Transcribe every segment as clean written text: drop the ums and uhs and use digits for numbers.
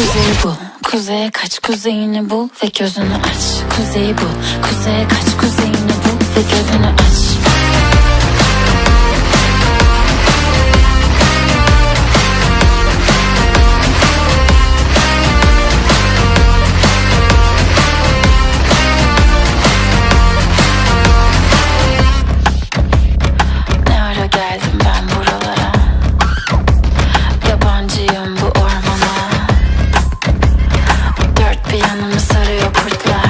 Kuzey bu, kuzeye kaç, kuzeyini bul ve gözünü aç. Kuzey bu, kuzeye kaç, kuzeyini bul ve gözünü aç. Ne ara geldim ben buralara, yabancıyım bu ormana. Dört bir yanımı sarıyor kurtlar,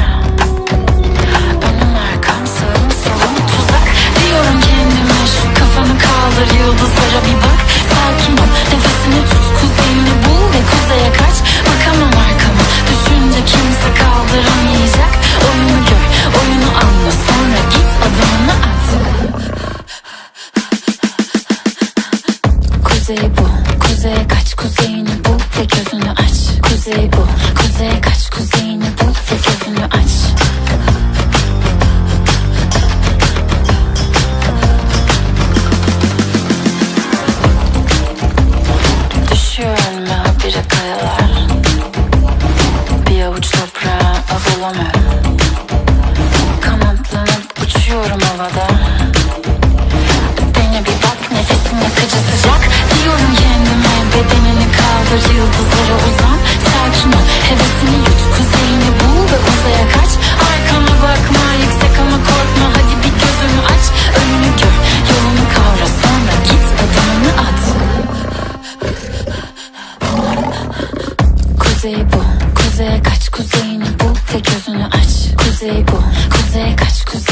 önüm arkam sağım solum tuzak. Diyorum kendime şu kafanı kaldır, yıldızlara bir bak. Sakin ol, nefesini tut, kuzeyini bul ve kuzeye kaç. Bakamam arkama, düşünce kimse kaldıramayacak. Oyunu gör, oyunu anla, sonra git adımını at. Kuzey bu, kuzeye kaç, kuzeyini bul ve gözünü aç. Kuzey bu, kuzeye kaç, kuzeyini bul ve gözünü aç. Düşüyor önüme habire kayalar, bir avuç toprağa av olamıyorum. Kanatlanıp uçuyorum havada. Dene bir bak, nefesim yakıcı sıcak. Diyorum kendime bedenini kaldır, yıldızlara uzan. Sakin ol, hevesini yut, kuzeyini bul ve uzaya kaç. Arkana bakma, yüksek ama korkma, hadi bir gözünü aç. Önünü gör, yolunu kavra, sonra git adımını at. Kuzey bu, kuzeye kaç, kuzeyini bul ve gözünü aç. Kuzey bu, kuzeye kaç, kuzeyini